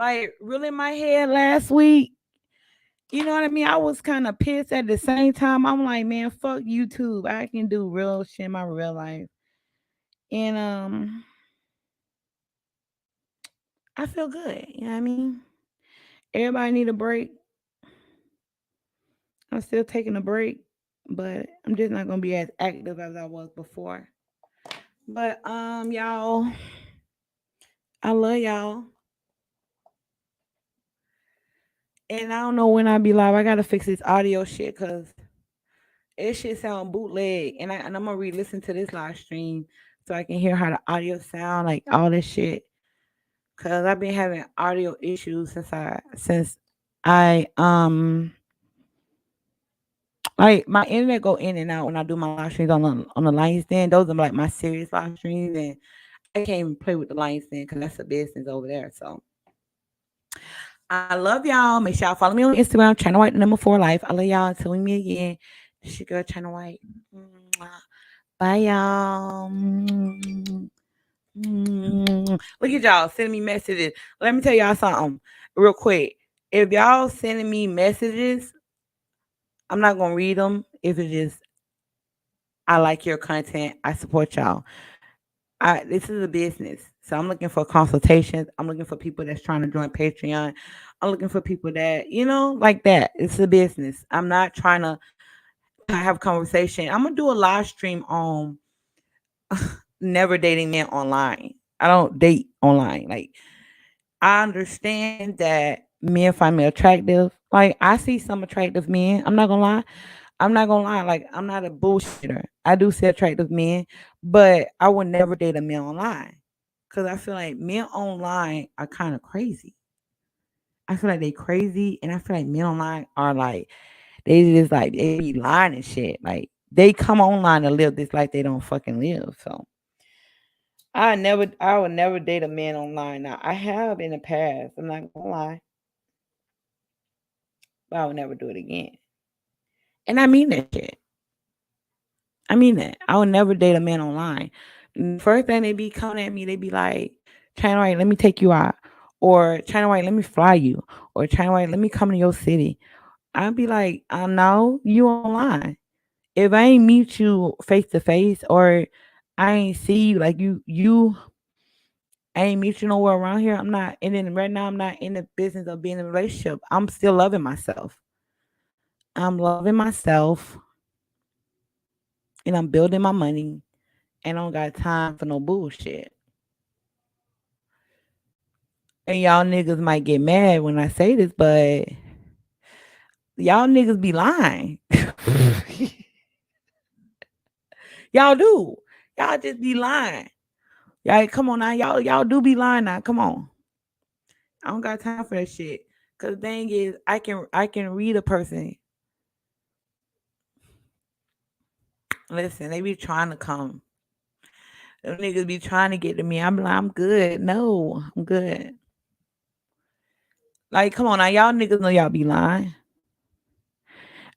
like really in my head last week. You know what I mean? I was kind of pissed at the same time. I'm like, man, fuck YouTube. I can do real shit in my real life. And I feel good. You know what I mean? Everybody need a break. I'm still taking a break, but I'm just not gonna be as active as I was before. But y'all, I love y'all. And I don't know when I'll be live. I gotta fix this audio shit because it shit sound bootleg. And I'm gonna re-listen to this live stream so I can hear how the audio sound, like all this shit. Cause I've been having audio issues since I like my internet go in and out when I do my live streams on the Lions Den. Those are like my serious live streams, and I can't even play with the Lions Den because that's a business over there. So I love y'all. Make sure y'all follow me on Instagram, China White number 4 life. I love y'all. Until we meet again. This your girl China White. Mwah. Bye y'all. Look at y'all sending me messages. Let me tell y'all something real quick. If y'all sending me messages, I'm not gonna read them. If it's just I like your content, I support y'all. This is a business, so I'm looking for consultations. I'm looking for people that's trying to join Patreon. I'm looking for people that like that. It's a business. I'm not trying to have a conversation. I'm gonna do a live stream on never dating men online. I don't date online. Like I understand that men find me attractive. Like I see some attractive men. I'm not gonna lie. I'm not gonna lie. Like I'm not a bullshitter. I do see attractive men, but I would never date a man online because I feel like men online are kind of crazy. I feel like they crazy, and I feel like men online are like they just like they be lying and shit. Like they come online to live this life they don't fucking live. So I would never date a man online. Now I have in the past. I'm not gonna lie, but I would never do it again. And I mean that shit. I mean that. I would never date a man online. First thing they be coming at me, they be like, China White, let me take you out. Or China White, let me fly you. Or China White, let me come to your city. I'd be like, I know you online. If I ain't meet you face to face or I ain't see you like I ain't meet you nowhere around here. I'm not and then right now I'm not in the business of being in a relationship. I'm still loving myself. I'm loving myself and I'm building my money and I don't got time for no bullshit. And y'all niggas might get mad when I say this, but y'all niggas be lying. Y'all do. Y'all just be lying. Y'all come on now. Y'all do be lying now. Come on. I don't got time for that shit. Cause the thing is I can read a person. Listen, they be trying to come. Them niggas be trying to get to me. I'm like, I'm good. No, I'm good. Like, come on now, y'all niggas know y'all be lying.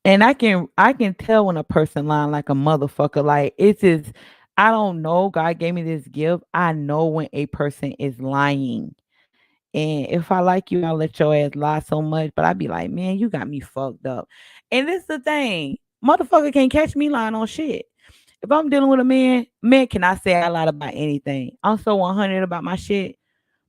And I can tell when a person lying like a motherfucker. Like it's just I don't know. God gave me this gift. I know when a person is lying. And if I like you, I'll let your ass lie so much. But I be like, man, you got me fucked up. And this the thing. Motherfucker can't catch me lying on shit. If I'm dealing with a man cannot say I lied about anything. I'm so 100 about my shit.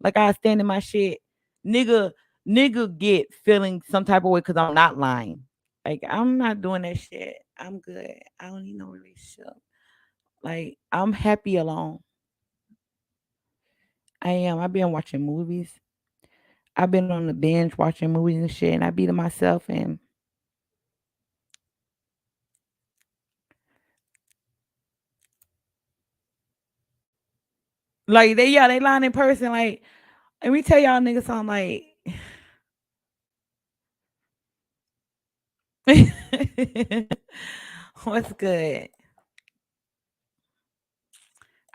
Like I stand in my shit. Nigga, nigga get feeling some type of way because I'm not lying. Like I'm not doing that shit. I'm good. I don't need no relationship. Like I'm happy alone. I am. I've been watching movies. I've been on the binge watching movies and shit, and I be to myself and like they lying in person. Like let me tell y'all niggas something. Like what's good?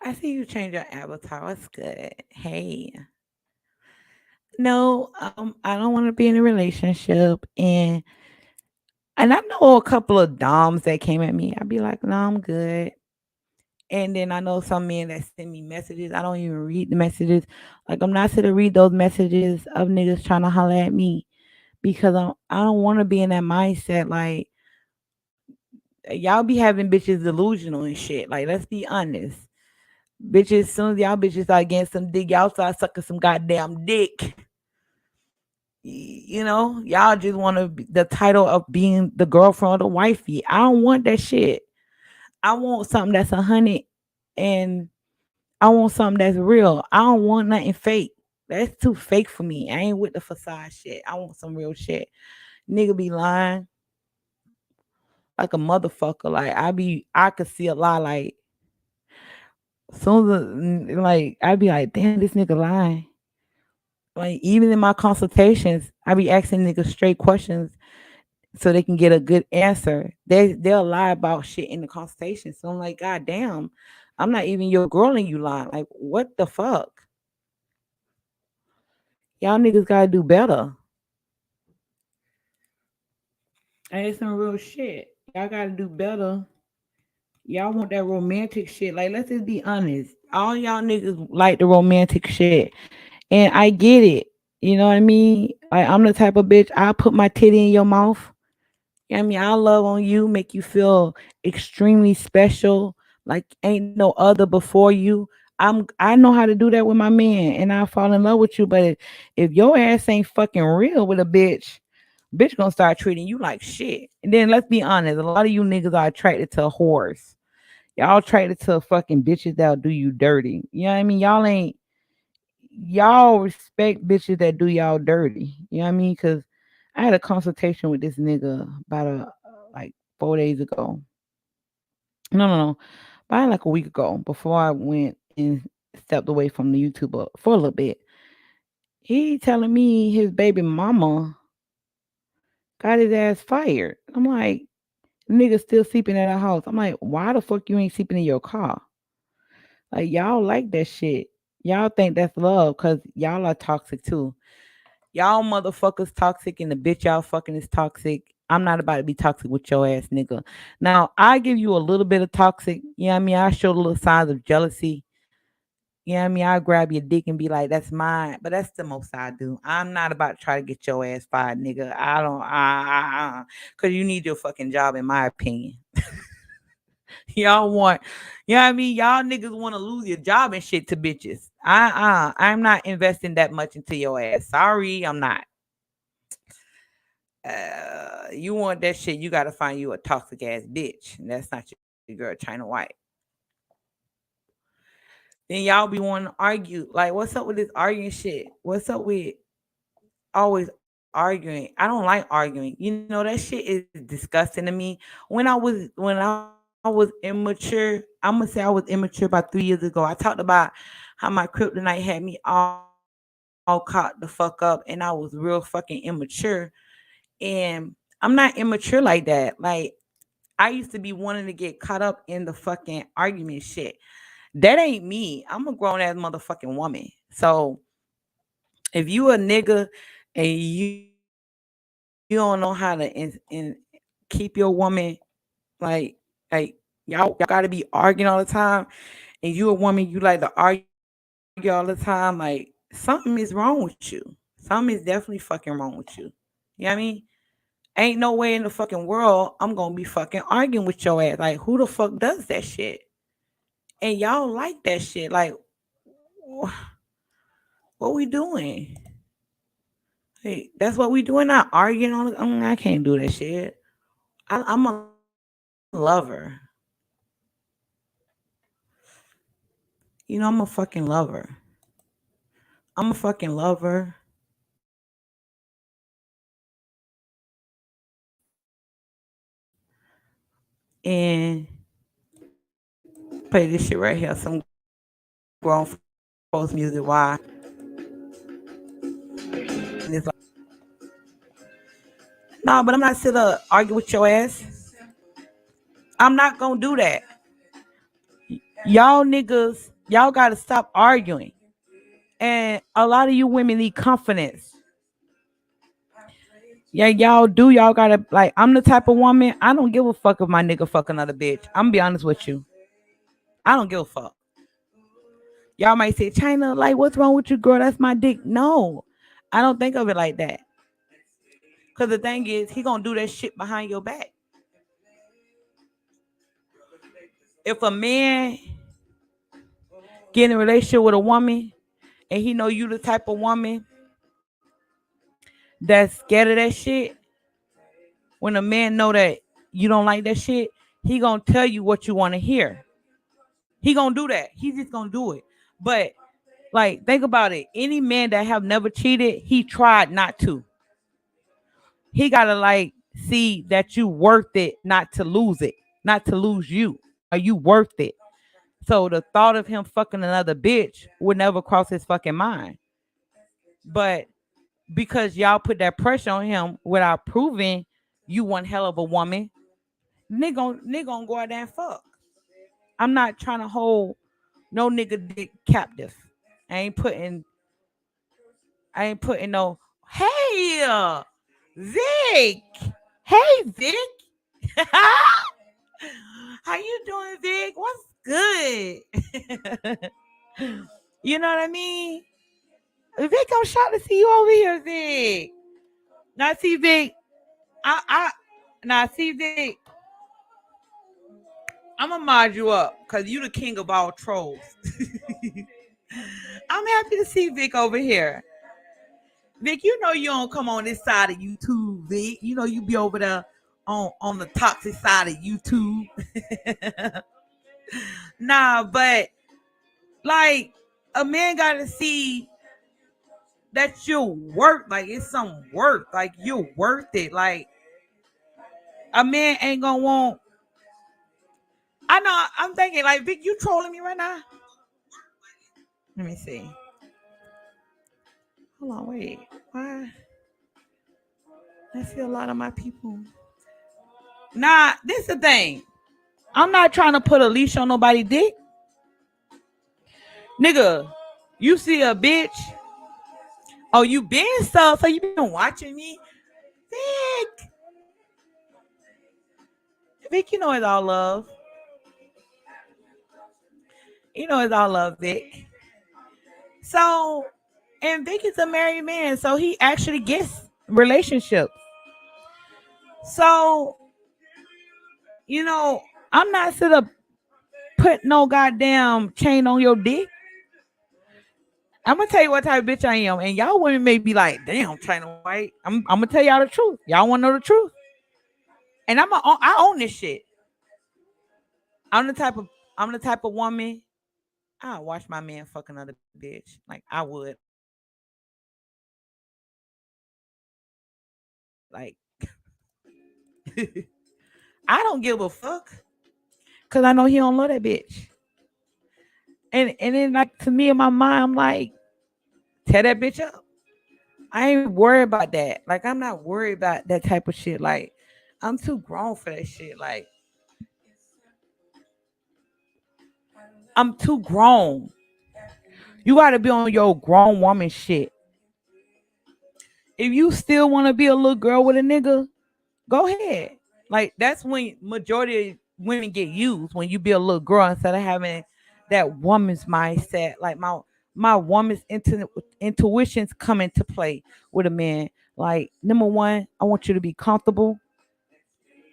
I see you change your avatar. What's good? Hey. No, I don't want to be in a relationship and I know a couple of doms that came at me. I'd be like, no, I'm good. And then I know some men that send me messages. I don't even read the messages. Like I'm not to read those messages of niggas trying to holler at me because I don't want to be in that mindset. Like y'all be having bitches delusional and shit. Like let's be honest. Bitches, soon as y'all bitches start getting some dick, y'all start sucking some goddamn dick. You know, y'all just want to the title of being the girlfriend or the wifey. I don't want that shit. I want something that's 100, and I want something that's real. I don't want nothing fake. That's too fake for me. I ain't with the facade shit. I want some real shit. Nigga be lying like a motherfucker. Like I could see a lie. Like soon as like I be like, damn, this nigga lying. Like even in my consultations, I be asking niggas straight questions so they can get a good answer. They'll lie about shit in the consultation. So I'm like, God damn, I'm not even your girl and you lying. Like, what the fuck? Y'all niggas gotta do better. And it's some real shit. Y'all gotta do better. Y'all want that romantic shit. Like, let's just be honest. All y'all niggas like the romantic shit. And I get it. You know what I mean? Like, I'm the type of bitch, I'll put my titty in your mouth. You know what I mean? I'll love on you, make you feel extremely special, like ain't no other before you. I know how to do that with my man, and I'll fall in love with you. But if your ass ain't fucking real with a bitch gonna start treating you like shit. And then let's be honest, a lot of you niggas are attracted to whores. Y'all attracted to fucking bitches that'll do you dirty. You know what I mean? Y'all respect bitches that do y'all dirty. You know what I mean? Cause I had a consultation with this nigga about like 4 days ago. No. About like a week ago before I went and stepped away from the YouTuber for a little bit. He telling me his baby mama got his ass fired. I'm like, nigga still sleeping at our house. I'm like, why the fuck you ain't sleeping in your car? Like y'all like that shit. Y'all think that's love because y'all are toxic too. Y'all motherfuckers toxic and the bitch y'all fucking is toxic. I'm not about to be toxic with your ass nigga. Now I give you a little bit of toxic. You know what I mean? I show little signs of jealousy. You know what I mean? I grab your dick and be like, that's mine. But that's the most I do. I'm not about to try to get your ass fired, nigga. I don't cause you need your fucking job in my opinion. Y'all want, you know what I mean? Y'all niggas want to lose your job and shit to bitches. I'm not investing that much into your ass. Sorry, I'm not. You want that shit, you gotta find you a toxic ass bitch. And that's not your girl, China White. Then y'all be wanting to argue. Like, what's up with this arguing shit? What's up with always arguing? I don't like arguing. You know, that shit is disgusting to me. When I was immature, I'm gonna say I was immature about 3 years ago. I talked about how my kryptonite had me all caught the fuck up and I was real fucking immature. And I'm not immature like that. Like I used to be wanting to get caught up in the fucking argument shit. That ain't me. I'm a grown ass motherfucking woman. So if you a nigga and you don't know how to keep your woman like y'all gotta be arguing all the time, and you a woman you like to argue all the time, like something is wrong with you. Something is definitely fucking wrong with you. You know what I mean? Ain't no way in the fucking world I'm gonna be fucking arguing with your ass. Like who the fuck does that shit? And y'all like that shit. Like wh- what we doing? Hey, that's what we doing. Not arguing on. I can't do that shit. I'm a lover. You know, I'm a fucking lover. I'm a fucking lover. And play this shit right here. Some grown folks music. Why? And it's like, nah, but I'm not sit up argue with your ass. I'm not gonna do that. Y'all niggas, y'all gotta stop arguing. And a lot of you women need confidence. Yeah, y'all do. Y'all gotta like. I'm the type of woman. I don't give a fuck if my nigga fuck another bitch. I'm gonna be honest with you. I don't give a fuck. Y'all might say, China, like, what's wrong with you, girl? That's my dick. No, I don't think of it like that. Because the thing is, he going to do that shit behind your back. If a man get in a relationship with a woman and he know you the type of woman that's scared of that shit, when a man know that you don't like that shit, he gonna tell you what you want to hear. He gonna do that. He's just gonna do it. But like, think about it. Any man that have never cheated, he tried not to. He gotta like see that you worth it, not to lose it, not to lose you. Are you worth it? So the thought of him fucking another bitch would never cross his fucking mind. But because y'all put that pressure on him without proving you one hell of a woman, nigga gonna go out there and fuck. I'm not trying to hold no nigga dick captive. I ain't putting no. Hey, Vic. Hey, Vic. How you doing, Vic? What's good? You know what I mean? Vic, I'm shocked to see you over here, Vic. Now see, Vic. See, Vic. I'm gonna mod you up because you the king of all trolls. I'm happy to see Vic over here. Vic, you know you don't come on this side of YouTube, Vic. You know you be over there on the toxic side of YouTube. Nah, but like a man gotta see that you're worth, like it's some worth, like you're worth it. Like a man ain't gonna want. I know. I'm thinking like, Vic, you trolling me right now? Let me see. Hold on, wait. Why? I see a lot of my people. Nah, this is the thing. I'm not trying to put a leash on nobody's dick. Nigga, you see a bitch. Oh, you been so you been watching me? Vic. Vic, you know it's all love. You know it's all love, Vic. So, and Vic is a married man, so he actually gets relationships. So, you know, I'm not sitting up put no goddamn chain on your dick. I'm gonna tell you what type of bitch I am, and y'all women may be like, "Damn, China White." I'm gonna tell y'all the truth. Y'all want to know the truth, and I own this shit. I'm the type of woman. I'll watch my man fuck another bitch. Like I would. Like I don't give a fuck, cause I know he don't love that bitch. And then like to me in my mind, I'm like, tear that bitch up. I ain't worried about that. Like I'm not worried about that type of shit. Like I'm too grown for that shit. Like I'm too grown. You gotta be on your grown woman shit. If you still want to be a little girl with a nigga, go ahead. Like that's when majority of women get used, when you be a little girl instead of having that woman's mindset. Like my woman's intuitions come into play with a man. Like number one, I want you to be comfortable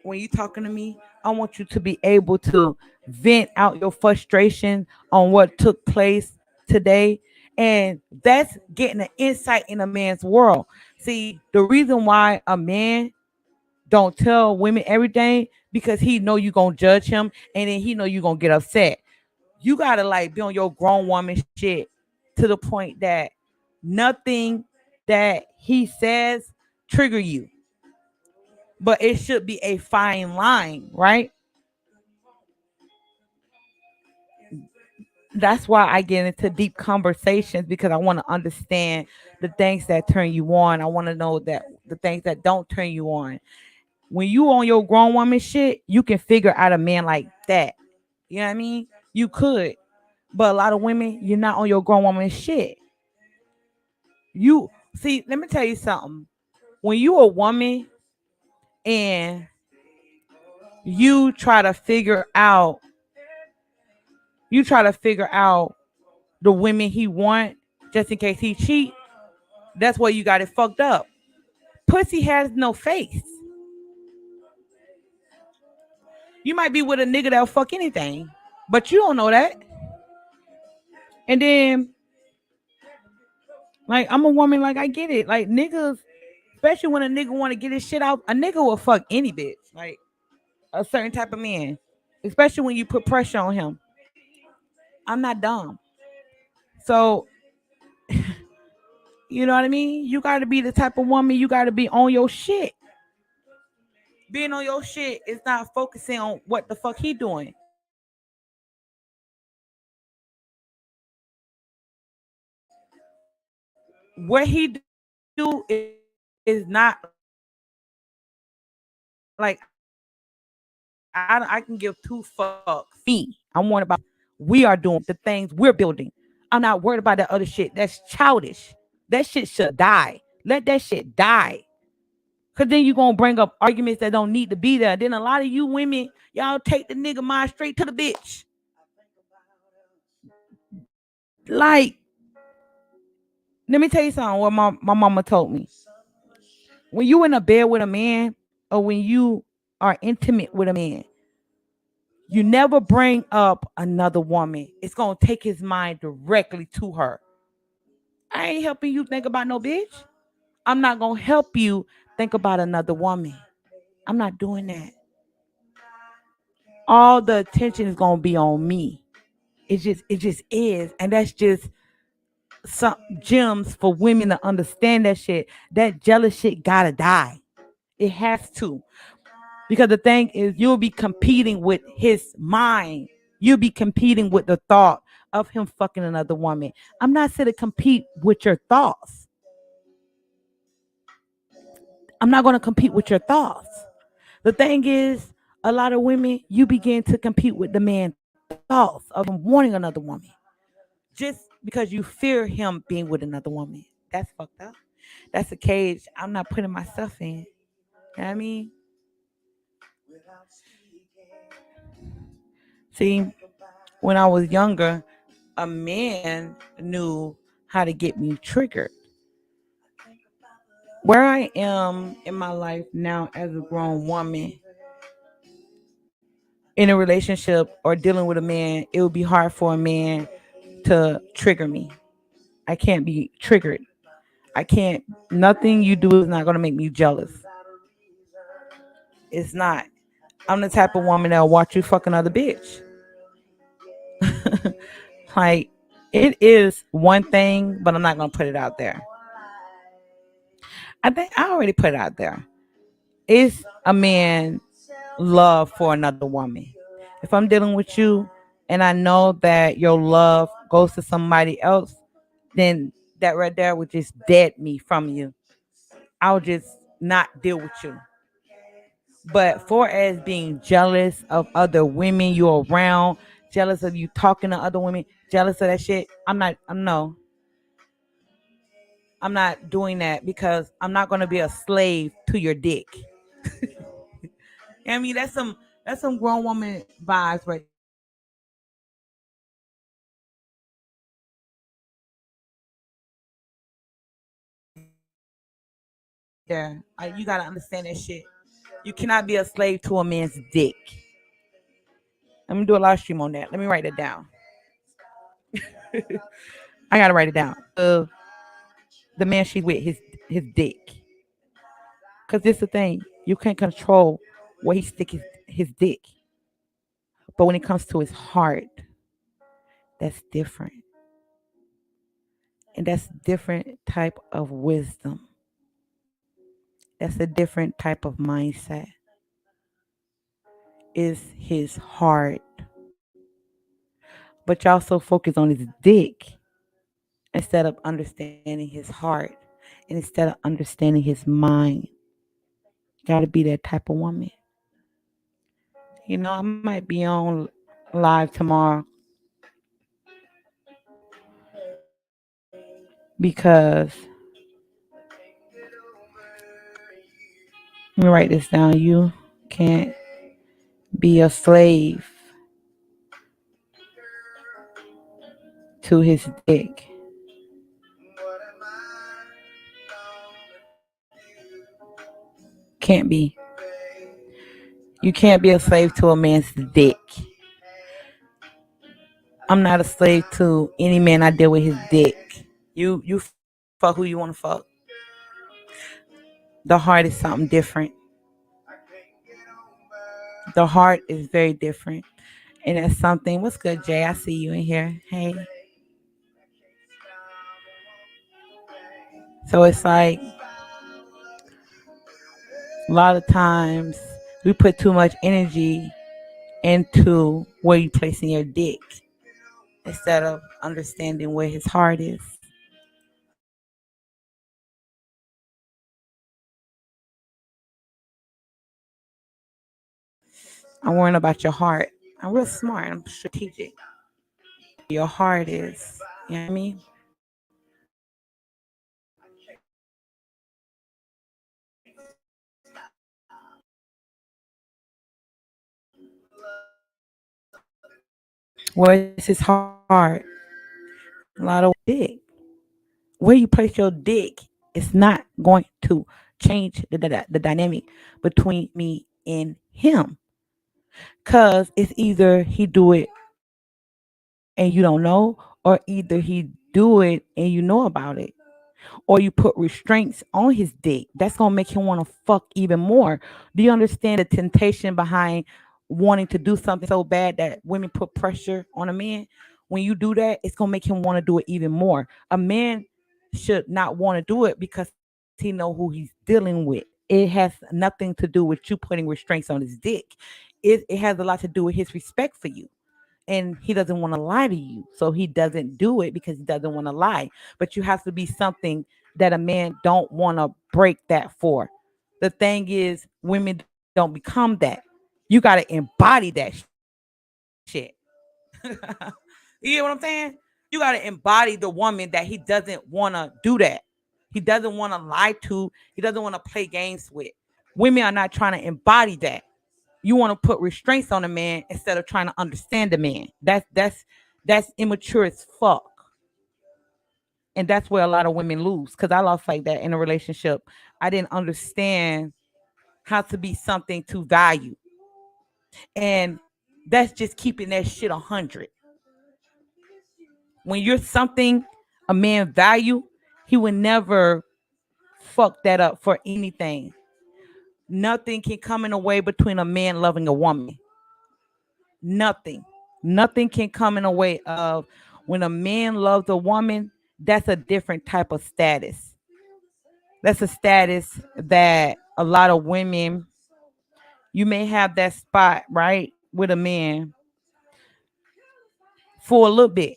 when you talking to me. I want you to be able to vent out your frustration on what took place today. And that's getting an insight in a man's world. See, the reason why a man don't tell women everything, because he know you gonna judge him, and then he know you gonna get upset. You gotta like be on your grown woman shit to the point that nothing that he says trigger you. But it should be a fine line, right? That's why I get into deep conversations, because I want to understand the things that turn you on. I want to know that the things that don't turn you on. When you on your grown woman shit, you can figure out a man like that. You know what I mean? You could. But a lot of women, you're not on your grown woman shit. You see, let me tell you something. When you a woman and you try to figure out You try to figure out the women he want just in case he cheat. That's where you got it fucked up. Pussy has no face. You might be with a nigga that'll fuck anything, but you don't know that. And then, like, I'm a woman, like, I get it. Like, niggas, especially when a nigga want to get his shit out, a nigga will fuck any bitch. Like, a certain type of man, especially when you put pressure on him. I'm not dumb. So, you know what I mean? You got to be the type of woman, you got to be on your shit. Being on your shit is not focusing on what the fuck he doing. What he do is not like I can give two fucks. Me, I'm worried about we are doing the things we're building. I'm not worried about that other shit. That's childish. That shit should die. Let that shit die. Cause then you gonna bring up arguments that don't need to be there. Then a lot of you women, y'all take the nigga mind straight to the bitch. Like, let me tell you something. What my mama told me. When you in a bed with a man, or when you are intimate with a man, you never bring up another woman. It's gonna take his mind directly to her. I ain't helping you think about no bitch. I'm not gonna help you think about another woman. I'm not doing that. All the attention is gonna be on me. It just is. And that's just some gems for women to understand that shit. That jealous shit gotta die. It has to. Because the thing is, you'll be competing with his mind. You'll be competing with the thought of him fucking another woman. I'm not saying to compete with your thoughts. I'm not going to compete with your thoughts. The thing is, a lot of women, you begin to compete with the man's thoughts of him wanting another woman just because you fear him being with another woman. That's fucked up. That's a cage I'm not putting myself in. You know what I mean? See, when I was younger, a man knew how to get me triggered. Where I am in my life now as a grown woman in a relationship or dealing with a man, it would be hard for a man to trigger me. I can't be triggered. I can't, nothing you do is not going to make me jealous. It's not. I'm the type of woman that'll watch you fuck another bitch. Like, it is one thing, but I'm not going to put it out there. I think I already put it out there. Is a man love for another woman? If I'm dealing with you and I know that your love goes to somebody else, then that right there would just dead me from you. I'll just not deal with you. But for as being jealous of other women you're around, jealous of you talking to other women, jealous of that shit, I'm not. I'm no. I'm not doing that because I'm not gonna be a slave to your dick. I mean, that's some grown woman vibes right there. You gotta understand that shit. You cannot be a slave to a man's dick. Let me do a live stream on that. Let me write it down. I gotta write it down. The man she's with, his dick. Cause this the thing. You can't control where he stick his dick. But when it comes to his heart, that's different. And that's different type of wisdom. That's a different type of mindset. Is his heart. But y'all so focused on his dick instead of understanding his heart and instead of understanding his mind. Gotta be that type of woman. I might be on live tomorrow because let me write this down. You can't be a slave to his dick. Can't be. You can't be a slave to a man's dick. I'm not a slave to any man I deal with his dick. You fuck who you want to fuck. The heart is something different. The heart is very different. And that's something. What's good, Jay? I see you in here. Hey. So it's like a lot of times we put too much energy into where you placing your dick instead of understanding where his heart is. I'm worrying about your heart. I'm real smart. I'm strategic. Your heart is. You know what I mean? Where's his heart? A lot of dick. Where you place your dick is not going to change the dynamic between me and him. Cause it's either he do it and you don't know, or either he do it and you know about it, or you put restraints on his dick. That's gonna make him want to fuck even more. Do you understand the temptation behind wanting to do something so bad that women put pressure on a man? When you do that, it's gonna make him want to do it even more. A man should not want to do it because he know who he's dealing with. It has nothing to do with you putting restraints on his dick. It has a lot to do with his respect for you, and he doesn't want to lie to you, so he doesn't do it because he doesn't want to lie. But you have to be something that a man don't want to break that for. The thing is, women don't become that. You got to embody that shit. You get what I'm saying? You got to embody the woman that he doesn't want to do that. He doesn't want to lie to. He doesn't want to play games with. Women are not trying to embody that. You want to put restraints on a man instead of trying to understand the man. That's immature as fuck. And that's where a lot of women lose. Because I lost like that in a relationship. I didn't understand how to be something to value. And that's just keeping that shit 100. When you're something a man value, he would never fuck that up for anything. Nothing can come in the way between a man loving a woman. Nothing. Nothing can come in the way of when a man loves a woman, that's a different type of status. That's a status that a lot of women, you may have that spot, right, with a man for a little bit.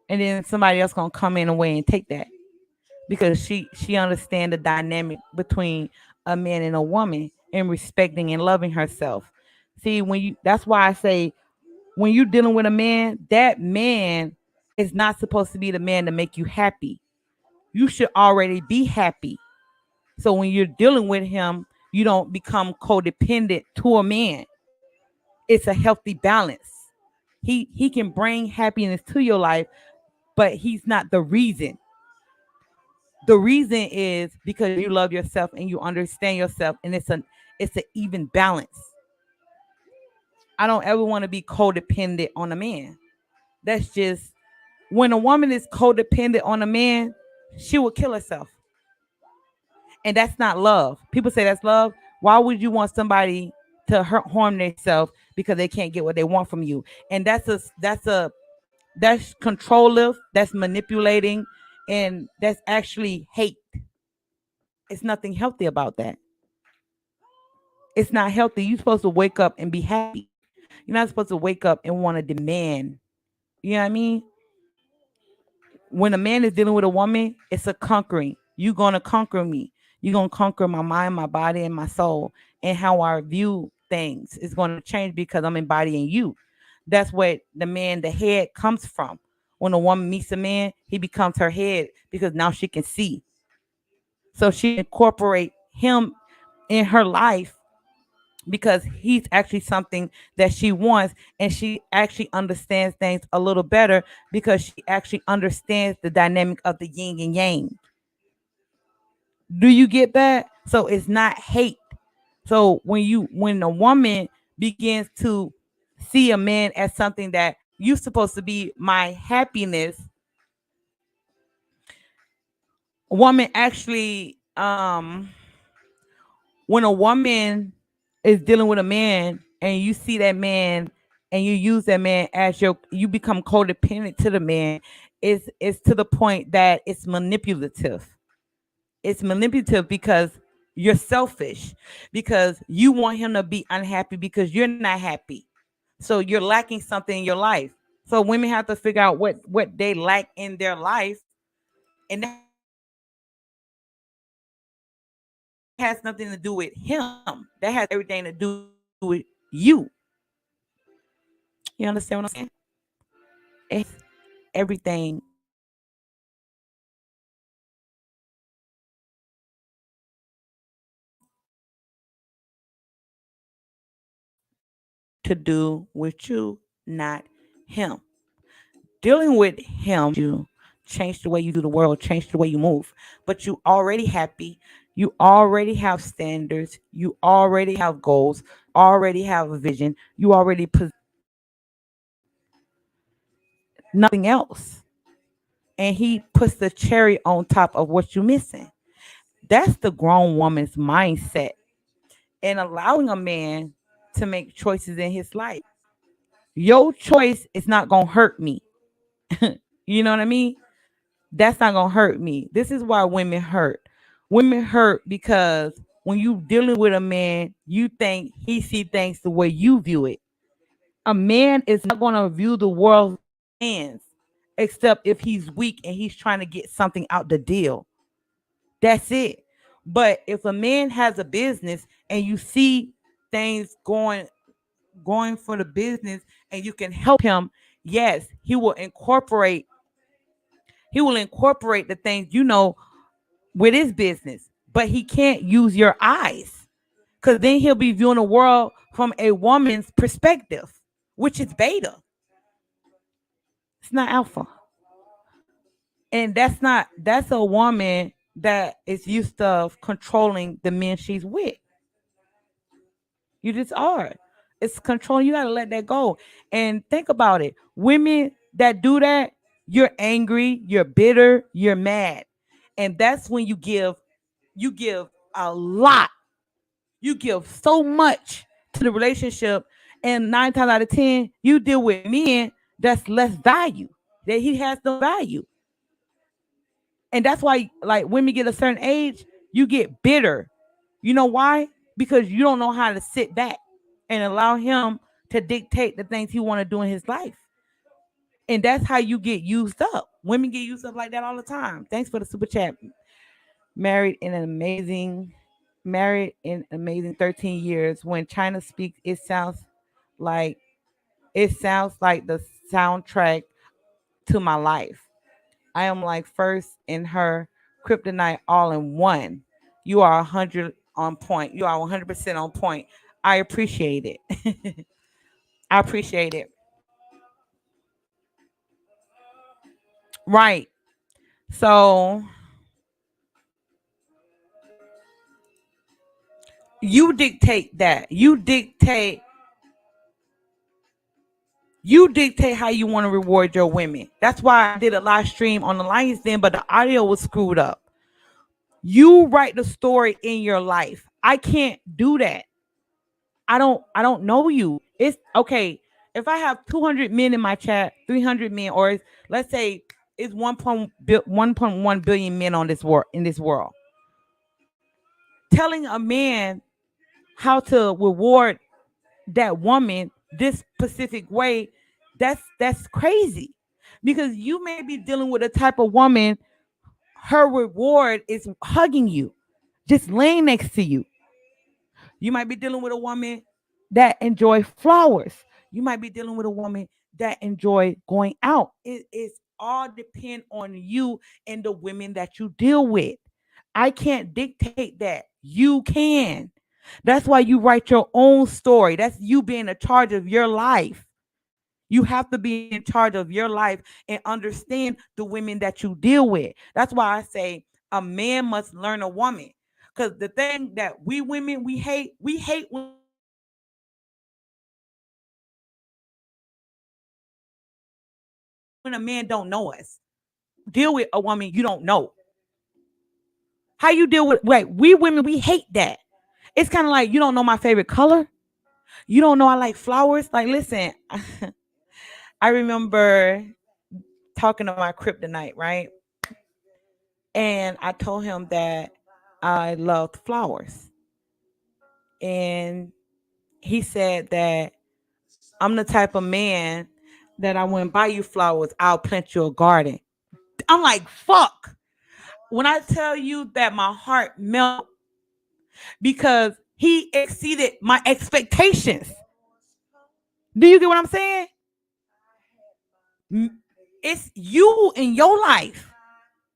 And then somebody else gonna come in away and take that. Because she understand the dynamic between a man and a woman and respecting and loving herself. See, when you that's why I say when you're dealing with a man, that man is not supposed to be the man to make you happy. You should already be happy. So when you're dealing with him, you don't become codependent to a man. It's a healthy balance. He can bring happiness to your life, but he's not the reason. The reason is because you love yourself and you understand yourself, and it's an even balance. I don't ever want to be codependent on a man. That's just when a woman is codependent on a man, she will kill herself. And that's not love. People say that's love. Why would you want somebody to harm themselves because they can't get what they want from you? And that's controlling, that's manipulating, and that's actually hate. It's nothing healthy about that. It's not healthy. You're supposed to wake up and be happy. You're not supposed to wake up and want to demand. You know what I mean? When a man is dealing with a woman, it's a conquering. You're going to conquer me. You're going to conquer my mind, my body, and my soul. And how I view things is going to change because I'm embodying you. That's where the man, the head comes from. When a woman meets a man, he becomes her head because now she can see. So she incorporate him in her life because he's actually something that she wants, and she actually understands things a little better because she actually understands the dynamic of the yin and yang. Do you get that? So it's not hate. So when a woman begins to see a man as something that you're supposed to be my happiness, a woman actually when a woman is dealing with a man and you see that man and you use that man as you become codependent to the man, it's to the point that it's manipulative. It's manipulative because you're selfish, because you want him to be unhappy because you're not happy. So you're lacking something in your life. So women have to figure out what they lack in their life, and that has nothing to do with him. That has everything to do with you. You understand what I'm saying? It has everything to do with you, not him. Dealing with him you change the way you do the world, change the way you move. But you already happy. You already have standards. You already have goals. Already have a vision. You already nothing else. And he puts the cherry on top of what you're missing. That's the grown woman's mindset. And allowing a man to make choices in his life. Your choice is not gonna hurt me. You know what I mean? That's not gonna hurt me. This is why women hurt. Women hurt because when you dealing with a man, you think he see things the way you view it. A man is not gonna view the world hands, except if he's weak and he's trying to get something out the deal. That's it. But if a man has a business and you see things going for the business and you can help him, yes, he will incorporate the things with his business, but he can't use your eyes because then he'll be viewing the world from a woman's perspective, which is beta. It's not alpha. And that's a woman that is used to controlling the men she's with. You just are. It's control. You got to let that go. And think about it. Women that do that, you're angry, you're bitter, you're mad. And that's when you give a lot. You give so much to the relationship. And 9 times out of 10, you deal with men that's less value. That he has no value. And that's why, like, when we get a certain age, you get bitter. You know why? Because you don't know how to sit back and allow him to dictate the things he want to do in his life. And that's how you get used up. Women get used up like that all the time. Thanks for the super chat. Married in amazing 13 years. When China speaks, like it sounds like the soundtrack to my life. I am like first in her kryptonite all in one. You are 100 on point. You are 100% on point. I appreciate it. I appreciate it. Right. So you dictate that. You dictate how you want to reward your women. That's why I did a live stream on the Lions Den, but the audio was screwed up. You write the story in your life. I can't do that. I don't know you. It's okay. If I have 200 men in my chat, 300 men, or let's say it's 1.1 billion men on this world in this world. Telling a man how to reward that woman this specific way, that's crazy. Because you may be dealing with a type of woman, her reward is hugging you, just laying next to you. You might be dealing with a woman that enjoy flowers. You might be dealing with a woman that enjoy going out. It's all depend on you and the women that you deal with. I can't dictate that. You can. That's why you write your own story. That's you being in charge of your life. You have to be in charge of your life and understand the women that you deal with. That's why I say a man must learn a woman. Because the thing that we women we hate when a man don't know us. We hate when a man don't know us. How you deal with a woman you don't know? How you deal with a woman you don't know? How you deal with right? We women we hate that. It's kind of like you don't know my favorite color. You don't know I like flowers. Like listen, I remember talking to my kryptonite, right? And I told him that I loved flowers. And he said that I'm the type of man that I wouldn't buy you flowers, I'll plant you a garden. I'm like, fuck. When I tell you that my heart melt because he exceeded my expectations. Do you get what I'm saying? It's you in your life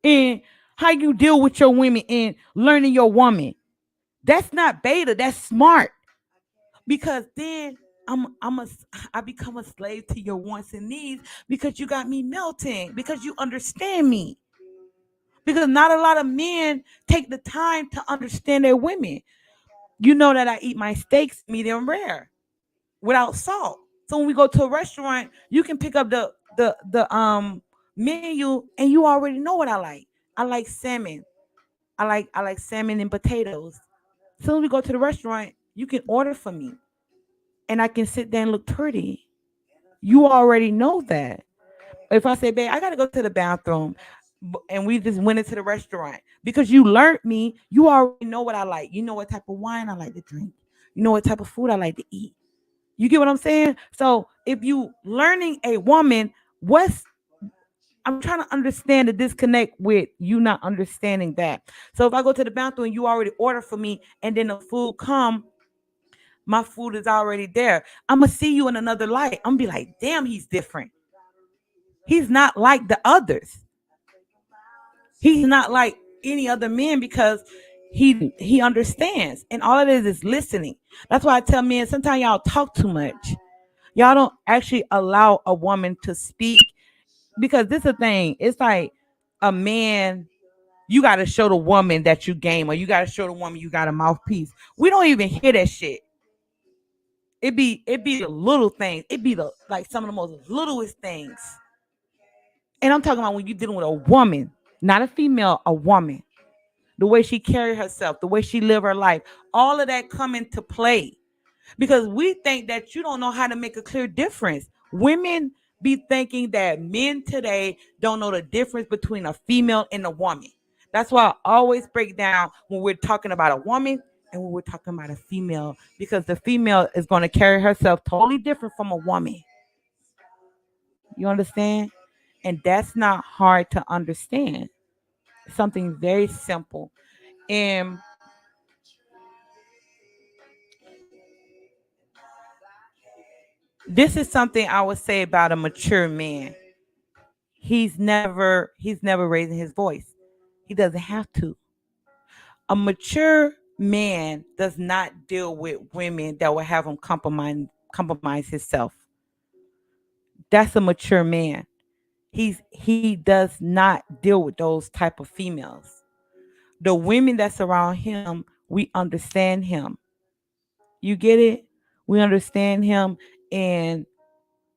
and how you deal with your women and learning your woman. That's not beta, that's smart. Because then I become a slave to your wants and needs because you got me melting, because you understand me. Because not a lot of men take the time to understand their women. You know that I eat my steaks medium rare without salt. So when we go to a restaurant, you can pick up the menu and you already know what I like. I like salmon. I like salmon and potatoes. So when we go to the restaurant, you can order for me and I can sit there and look pretty. You already know that. If I say, babe, I gotta go to the bathroom, and we just went into the restaurant because you learned me, you already know what I like. You know what type of wine I like to drink. You know what type of food I like to eat. You get what I'm saying? So if you learning a woman, what's I'm trying to understand the disconnect with you not understanding that. So if I go to the bathroom and you already order for me and then the food come, my food is already there. I'm gonna see you in another light. I'm gonna be like, damn, he's different. He's not like the others. He's not like any other man because he understands. And all it is listening. That's why I tell men sometimes y'all talk too much. Y'all don't actually allow a woman to speak because this is a thing. It's like a man, you got to show the woman that you game, or you got to show the woman you got a mouthpiece. We don't even hear that shit. It be the little things. It be the like some of the most littlest things. And I'm talking about when you're dealing with a woman, not a female, a woman. The way she carry herself, the way she live her life, all of that come into play. Because we think that you don't know how to make a clear difference. Women be thinking that men today don't know the difference between a female and a woman. That's why I always break down when we're talking about a woman and when we're talking about a female, because the female is going to carry herself totally different from a woman. You understand? And that's not hard to understand. It's something very simple. And this is something I would say about a mature man. He's never raising his voice. He doesn't have to. A mature man does not deal with women that will have him compromise himself. That's a mature man. He does not deal with those type of females. The women that's around him, we understand him. You get it? We understand him, and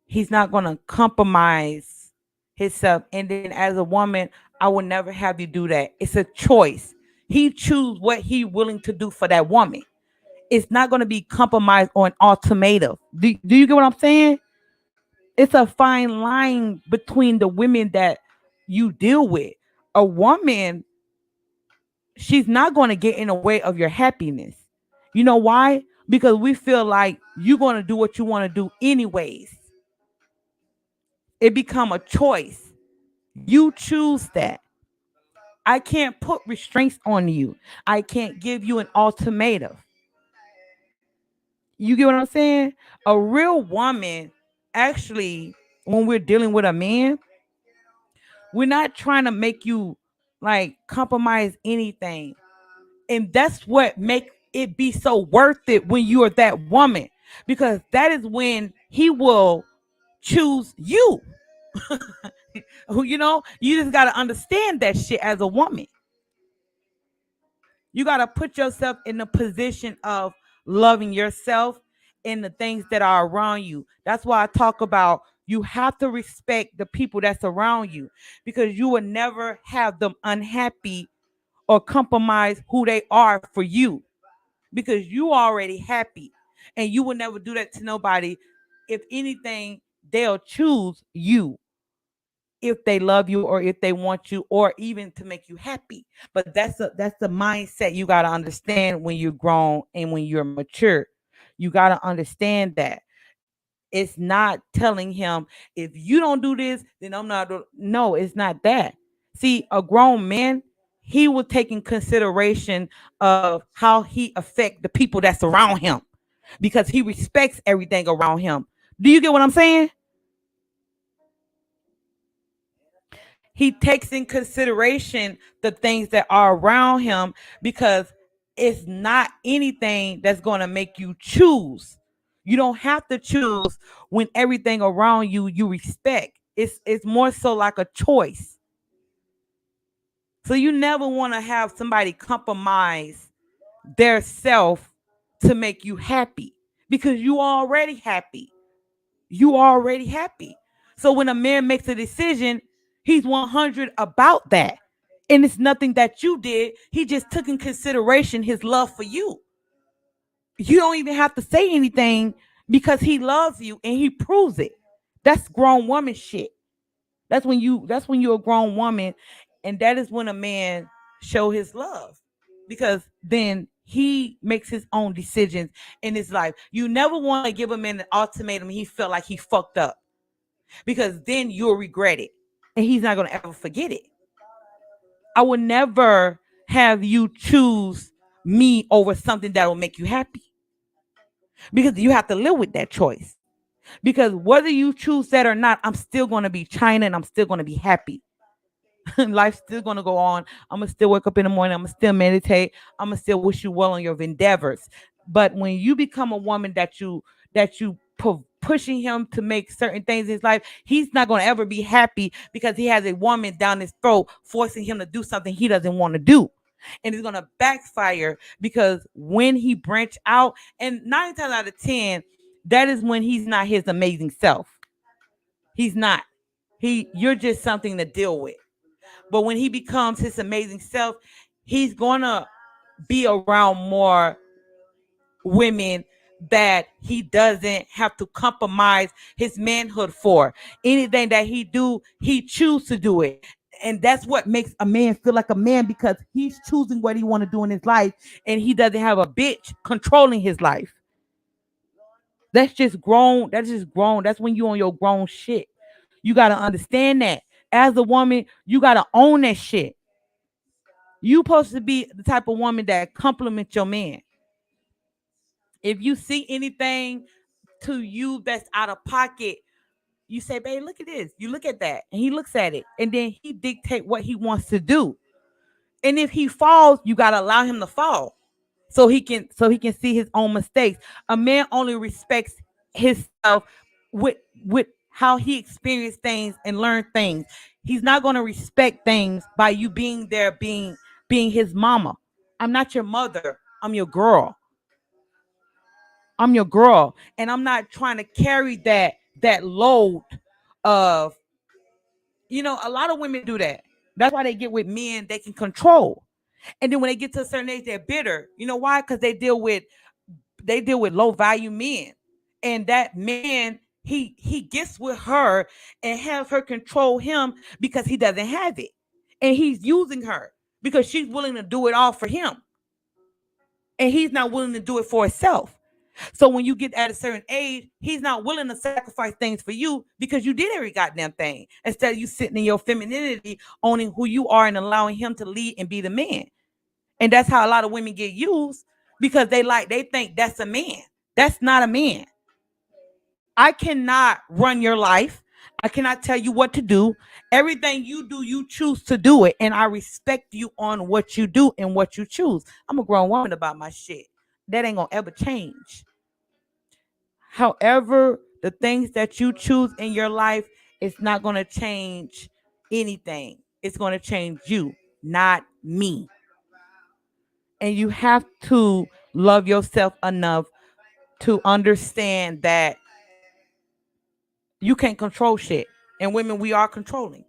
he's not going to compromise himself. And then as a woman, I will never have you do that. It's a choice. He choose what he willing to do for that woman. It's not going to be compromised or an ultimatum. Do you get what I'm saying? It's a fine line between the women that you deal with. A woman, she's not going to get in the way of your happiness. You know why? Because we feel like you're going to do what you want to do anyways. It become a choice. You choose that. I can't put restraints on you. I can't give you an ultimatum. You get what I'm saying? A real woman, actually, when we're dealing with a man, we're not trying to make you like compromise anything. And that's what make it be so worth it when you are that woman, because that is when he will choose you. You just got to understand that shit as a woman. You got to put yourself in the position of loving yourself and the things that are around you. That's why I talk about you have to respect the people that's around you, because you will never have them unhappy or compromise who they are for you, because you already happy, and you will never do that to nobody. If anything, they'll choose you if they love you or if they want you or even to make you happy. But that's the mindset you got to understand when you're grown and when you're mature. You got to understand that it's not telling him, if you don't do this, then I'm not no, it's not that. See, a grown man, he will take in consideration of how he affect the people that's around him, because he respects everything around him. Do you get what I'm saying? He takes in consideration the things that are around him, because it's not anything that's going to make you choose. You don't have to choose when everything around you respect. It's more so like a choice. So you never want to have somebody compromise their self to make you happy, because you already happy. You already happy. So when a man makes a decision, he's 100 about that. And it's nothing that you did. He just took in consideration his love for you. You don't even have to say anything, because he loves you and he proves it. That's grown woman shit. That's when you're a grown woman, and that is when a man show his love, because then he makes his own decisions in his life. You never want to give a man an ultimatum he felt like he fucked up, because then you'll regret it and he's not going to ever forget it. I will never have you choose me over something that will make you happy, because you have to live with that choice. Because whether you choose that or not, I'm still going to be China and I'm still going to be happy. Life's still gonna go on. I'm gonna still wake up in the morning. I'm gonna still meditate. I'm gonna still wish you well on your endeavors. But when you become a woman that you pushing him to make certain things in his life, he's not gonna ever be happy, because he has a woman down his throat forcing him to do something he doesn't want to do. And it's gonna backfire, because when he branch out, and 9 times out of 10, that is when he's not his amazing self. He's not. You're just something to deal with. But when he becomes his amazing self, he's gonna be around more women that he doesn't have to compromise his manhood for. Anything that he do, he choose to do it. And that's what makes a man feel like a man, because he's choosing what he want to do in his life, and he doesn't have a bitch controlling his life. That's just grown. That's just grown. That's when you on your grown shit. You got to understand that. As a woman, you got to own that shit. You supposed to be the type of woman that compliments your man. If you see anything to you that's out of pocket, you say, babe, look at this. You look at that. And he looks at it. And then he dictate what he wants to do. And if he falls, you gotta allow him to fall. So he can see his own mistakes. A man only respects himself with how he experienced things and learned things. He's not going to respect things by you being there, being his mama. I'm not your mother. I'm your girl. I'm your girl, and I'm not trying to carry that load of, a lot of women do that. That's why they get with men they can control. And then when they get to a certain age, they're bitter. You know why? Because they deal with low value men, and that man, he gets with her and have her control him, because he doesn't have it, and he's using her because she's willing to do it all for him, and he's not willing to do it for himself. So when you get at a certain age, he's not willing to sacrifice things for you, because you did every goddamn thing, instead of you sitting in your femininity, owning who you are and allowing him to lead and be the man. And that's how a lot of women get used, because they think that's a man. That's not a man. I cannot run your life. I cannot tell you what to do. Everything you do, you choose to do it. And I respect you on what you do and what you choose. I'm a grown woman about my shit. that ain't gonna ever change. However, the things that you choose in your life, it's not gonna change anything. It's gonna change you, not me. And you have to love yourself enough to understand that you can't control shit. And women, we are controlling.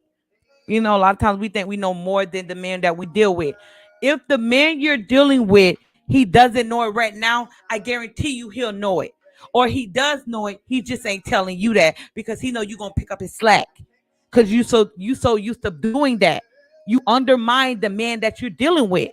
You know, a lot of times we think we know more than the man that we deal with. If the man you're dealing with, he doesn't know it right now, I guarantee you he'll know it. Or he does know it, he just ain't telling you that because he know you're gonna pick up his slack. Cause you so used to doing that. You undermine the man that you're dealing with.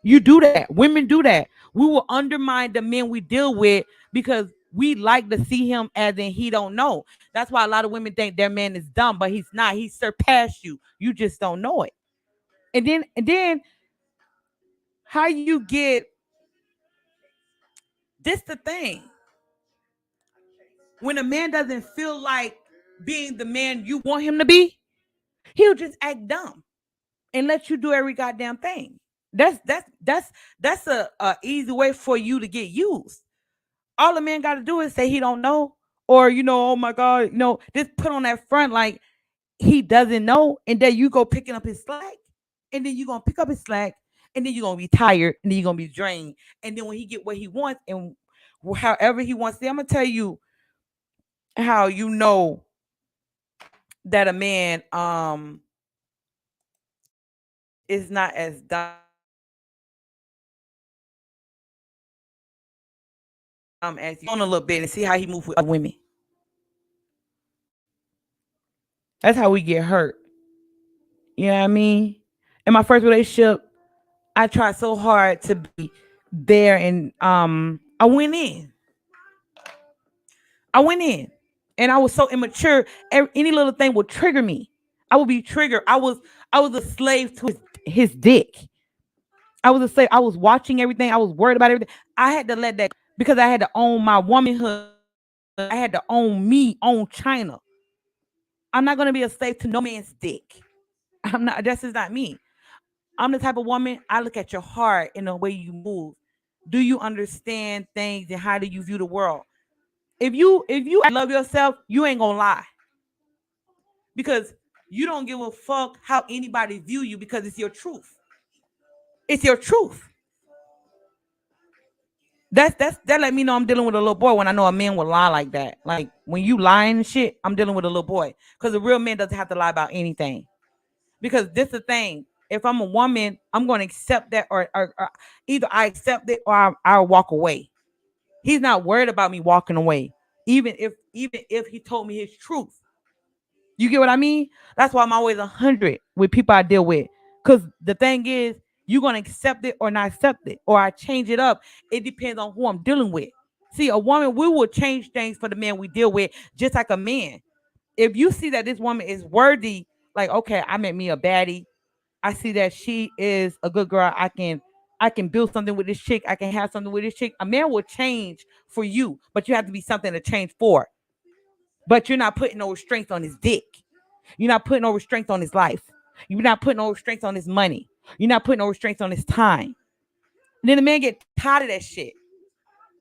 You do that. Women do that. We will undermine the men we deal with because we like to see him as in he don't know. That's why a lot of women think their man is dumb, but he's not. He surpassed you. You just don't know it. And then how you get this the thing. When a man doesn't feel like being the man you want him to be, he'll just act dumb and let you do every goddamn thing. That's a easy way for you to get used. All a man got to do is say he don't know, or oh my god, just put on that front like he doesn't know, and then you go picking up his slack, and then you gonna pick up his slack, and then you're gonna be tired, and then you're gonna be drained, and then when he get what he wants and however he wants it, I'm gonna tell you how you know that a man is not as dumb as you on a little bit and see how he move with other women. That's how we get hurt. You know what I mean? In my first relationship, I tried so hard to be there, and I went in. I went in, and I was so immature. Any little thing would trigger me. I would be triggered. I was a slave to his dick. I was a slave. I was watching everything. I was worried about everything. I had to let that because I had to own my womanhood. I had to own me, own China. I'm not gonna be a slave to no man's dick. I'm not. That's just not me. I'm the type of woman. I look at your heart and the way you move. Do you understand things and how do you view the world? If you love yourself, you ain't gonna lie because you don't give a fuck how anybody view you because it's your truth. It's your truth. That let me know I'm dealing with a little boy when I know a man will lie like that. Like when you lying and shit, I'm dealing with a little boy because a real man doesn't have to lie about anything. Because this is the thing. If I'm a woman, I'm going to accept that, or either I accept it or I'll walk away. He's not worried about me walking away, even if he told me his truth. You get what I mean? That's why I'm always 100 with people I deal with. Because the thing is, you're going to accept it or not accept it, or I change it up. It depends on who I'm dealing with. See, a woman, we will change things for the man we deal with, just like a man. If you see that this woman is worthy, like, okay, I met me a baddie. I see that she is a good girl. I can build something with this chick. I can have something with this chick. A man will change for you, but you have to be something to change for. But you're not putting no restraints on his dick. You're not putting no restraints on his life. You're not putting no restraints on his money. You're not putting no restraints on his time. And then the man get tired of that shit.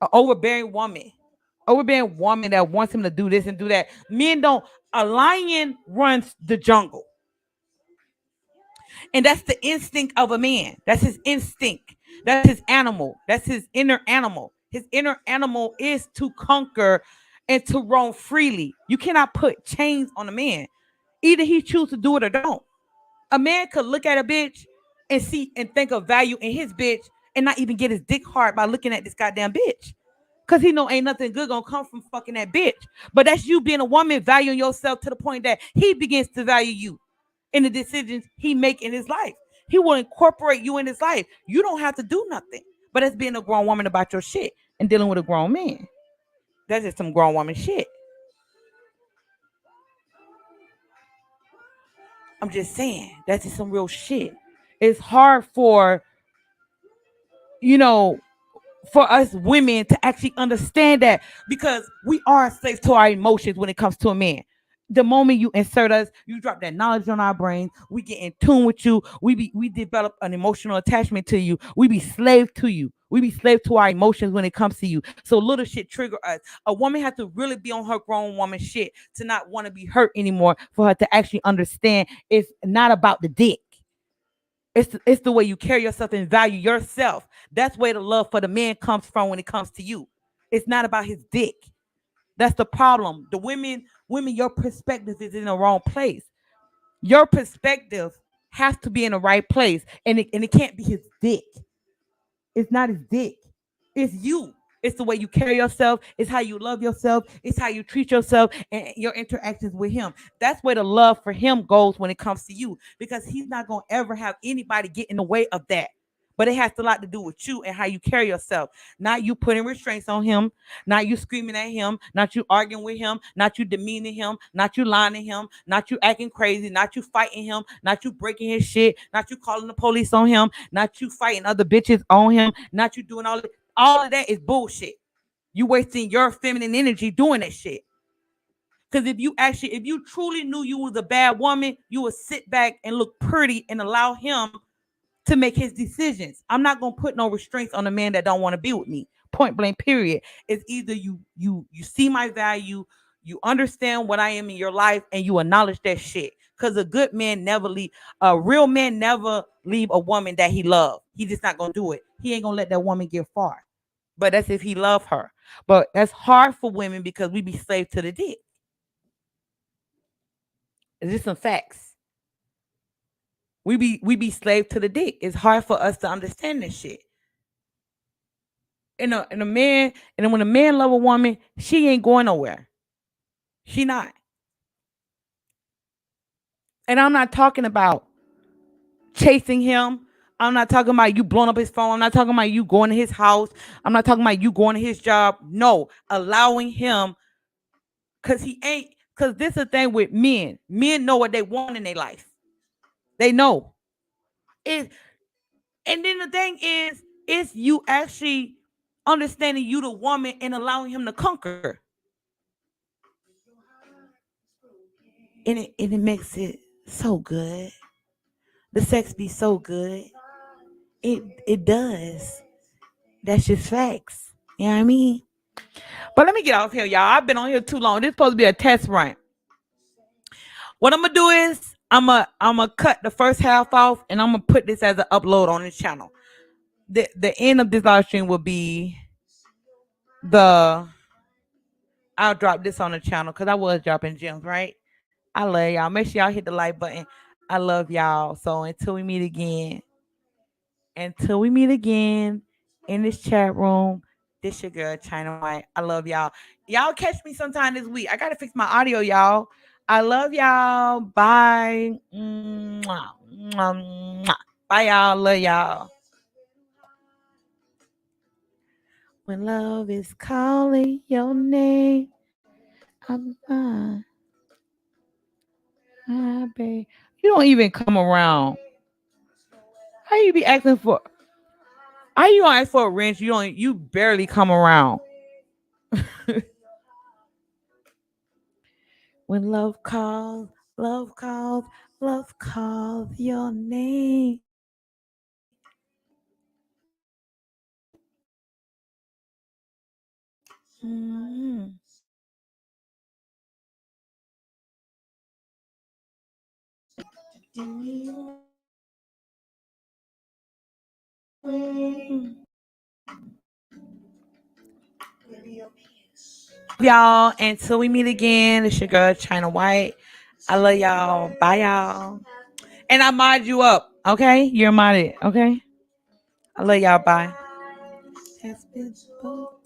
An overbearing woman that wants him to do this and do that. Men don't. A lion runs the jungle. And that's the instinct of a man. That's his instinct. That's his animal. That's his inner animal. His inner animal is to conquer and to roam freely. You cannot put chains on a man. Either he chooses to do it or don't. A man could look at a bitch and see and think of value in his bitch and not even get his dick hard by looking at this goddamn bitch. Cause he know ain't nothing good gonna come from fucking that bitch. But that's you being a woman valuing yourself to the point that he begins to value you in the decisions he make in his life. He will incorporate you in his life. You don't have to do nothing. But that's being a grown woman about your shit and dealing with a grown man. That's just some grown woman shit. I'm just saying. That's just some real shit. It's hard you know, for us women to actually understand that because we are slaves to our emotions when it comes to a man. The moment you insert us, you drop that knowledge on our brains. We get in tune with you. We develop an emotional attachment to you. We be slave to you. We be slave to our emotions when it comes to you. So little shit trigger us. A woman has to really be on her grown woman shit to not want to be hurt anymore, for her to actually understand it's not about the dick. It's the way you carry yourself and value yourself. That's where the love for the man comes from when it comes to you. It's not about his dick. That's the problem. The women, your perspective is in the wrong place. Your perspective has to be in the right place, and it can't be his dick. It's not his dick. It's you. It's the way you carry yourself. It's how you love yourself. It's how you treat yourself and your interactions with him. That's where the love for him goes when it comes to you, because he's not going to ever have anybody get in the way of that. But it has a lot to do with you and how you carry yourself. Not you putting restraints on him, not you screaming at him, not you arguing with him, not you demeaning him, not you lying to him, not you acting crazy, not you fighting him, not you breaking his shit, not you calling the police on him, not you fighting other bitches on him, not you doing all of that is bullshit. You wasting your feminine energy doing that shit. Because if you truly knew you was a bad woman, you would sit back and look pretty and allow him to make his decisions. I'm not gonna put no restraints on a man that don't want to be with me. Point blank, period. It's either you see my value, you understand what I am in your life, and you acknowledge that shit. Because a real man never leave a woman that he love. He just not gonna do it. He ain't gonna let that woman get far. But that's if he love her. But that's hard for women because we be slave to the dick. It's just some facts. We be slave to the dick. It's hard for us to understand this shit. And a man, and then when a man love a woman, she ain't going nowhere. She not. And I'm not talking about chasing him. I'm not talking about you blowing up his phone. I'm not talking about you going to his house. I'm not talking about you going to his job. No, allowing him, because this is the thing with men. Men know what they want in their life. They know. It, and then the thing is you actually understanding you the woman and allowing him to conquer. And it makes it so good. The sex be so good. It does. That's just facts. You know what I mean? But let me get off here, y'all. I've been on here too long. This is supposed to be a test run. What I'm gonna do is I'm gonna cut the first half off and I'm gonna put this as an upload on this channel. The end of this live stream will be I'll drop this on the channel because I was dropping gems, right? I love y'all. Make sure y'all hit the like button. I love y'all. So until we meet again in this chat room, this your girl China White. I love y'all. Y'all catch me sometime this week. I gotta fix my audio, y'all. I love y'all. Bye. Mwah, mwah, mwah. Bye, y'all. Love y'all. When love is calling your name, I'm fine. Babe. You don't even come around. How you be asking for? How you gonna ask for a wrench? You barely come around. When love calls, love calls, love calls your name. Mm. Y'all, until we meet again, it's your girl China White. I love y'all. Bye, y'all. And I mod you up, okay? You're modded, okay? I love y'all. Bye. Has been spoken.